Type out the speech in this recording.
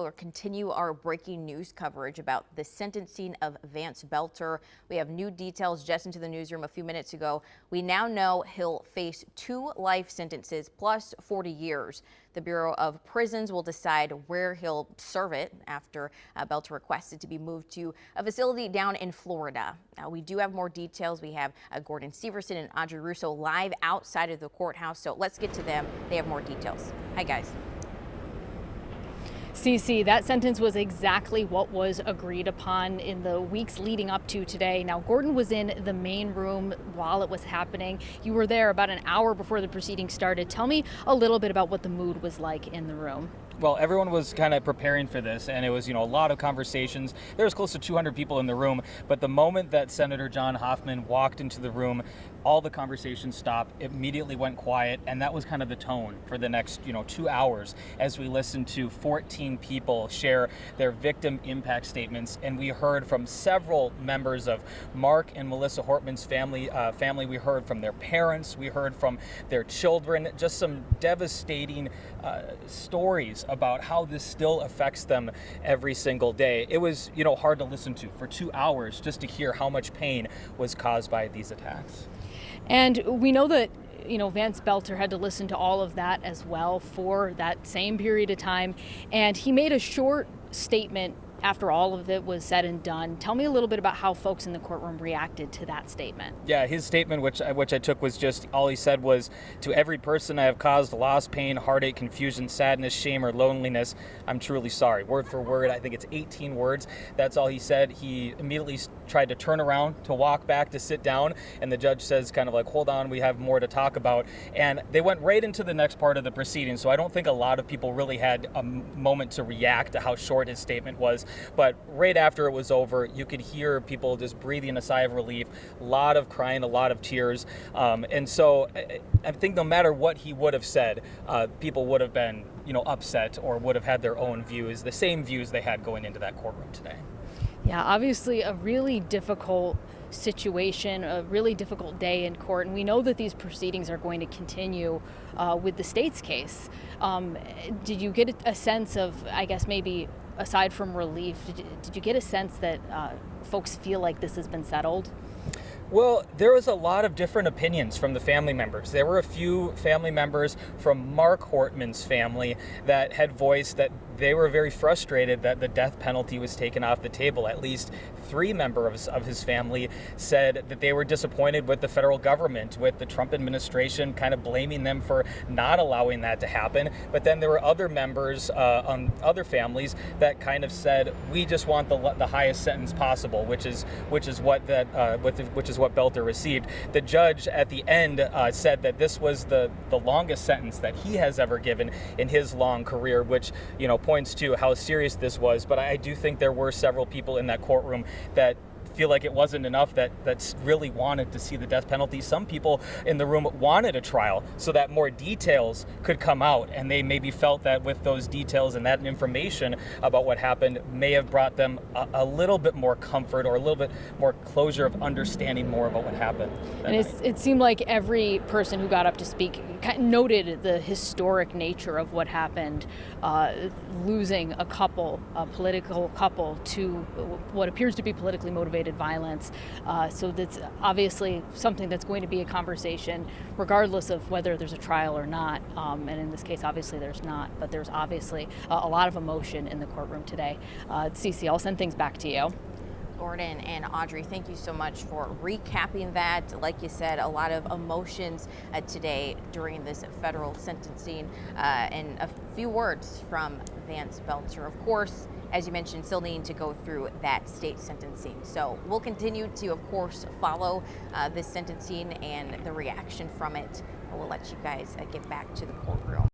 We'll continue our breaking news coverage about the sentencing of Vance Boelter. We have new details just into the newsroom a few minutes ago. We now know he'll face 2 life sentences plus 40 years. The Bureau of Prisons will decide where he'll serve it after Boelter requested to be moved to a facility down in Florida. Now, we do have more details. We have Gordon Severson and Audrey Russo live outside of the courthouse, so let's get to them. They have more details. Hi, guys. Cece, that sentence was exactly what was agreed upon in the weeks leading up to today. Now, Gordon was in the main room while it was happening. You were there about an hour before the proceedings started. Tell me a little bit about what the mood was like in the room. Well, everyone was kind of preparing for this, and it was, a lot of conversations. There was close to 200 people in the room, but the moment that Senator John Hoffman walked into the room, all the conversations stopped, immediately went quiet, and that was kind of the tone for the next, 2 hours as we listened to 14 people share their victim impact statements, and we heard from several members of Mark and Melissa Hortman's family. We heard from their parents, we heard from their children, just some devastating stories about how this still affects them every single day. It was, hard to listen to for 2 hours just to hear how much pain was caused by these attacks. And we know that Vance Boelter had to listen to all of that as well for that same period of time. And he made a short statement after all of it was said and done. Tell me a little bit about how folks in the courtroom reacted to that statement. Yeah, his statement, which I took, was just all he said was, "To every person I have caused loss, pain, heartache, confusion, sadness, shame, or loneliness, I'm truly sorry." Word for word, I think it's 18 words. That's all he said. He immediately tried to turn around to walk back to sit down, and the judge says kind of like, "Hold on, we have more to talk about." And they went right into the next part of the proceeding, so I don't think a lot of people really had a moment to react to how short his statement was. But right after it was over, you could hear people just breathing a sigh of relief, a lot of crying, a lot of tears. And so I think no matter what he would have said, people would have been, upset or would have had their own views, the same views they had going into that courtroom today. Yeah, obviously a really difficult situation, a really difficult day in court, and we know that these proceedings are going to continue with the state's case. Did you get a sense of, I guess maybe aside from relief, did you get a sense that folks feel like this has been settled? Well, there was a lot of different opinions from the family members. There were a few family members from Mark Hortman's family that had voiced that they were very frustrated that the death penalty was taken off the table. At least 3 members of his family said that they were disappointed with the federal government, with the Trump administration kind of blaming them for not allowing that to happen. But then there were other members on other families that kind of said, "We just want the highest sentence possible," which is what Boelter received. The judge at the end said that this was the longest sentence that he has ever given in his long career, which points to how serious this was. But I do think there were several people in that courtroom that feel like it wasn't enough, that really wanted to see the death penalty. Some people in the room wanted a trial so that more details could come out, and they maybe felt that with those details and that information about what happened may have brought them a little bit more comfort or a little bit more closure of understanding more about what happened. And it seemed like every person who got up to speak noted the historic nature of what happened, losing a political couple to what appears to be politically motivated violence. So that's obviously something that's going to be a conversation regardless of whether there's a trial or not. And in this case, obviously there's not, but there's obviously a lot of emotion in the courtroom today. Cece, I'll send things back to you. Gordon and Audrey, thank you so much for recapping that. Like you said, a lot of emotions today during this federal sentencing, and a few words from Vance Boelter. Of course, as you mentioned, still needing to go through that state sentencing. So we'll continue to, of course, follow this sentencing and the reaction from it. We'll let you guys get back to the courtroom.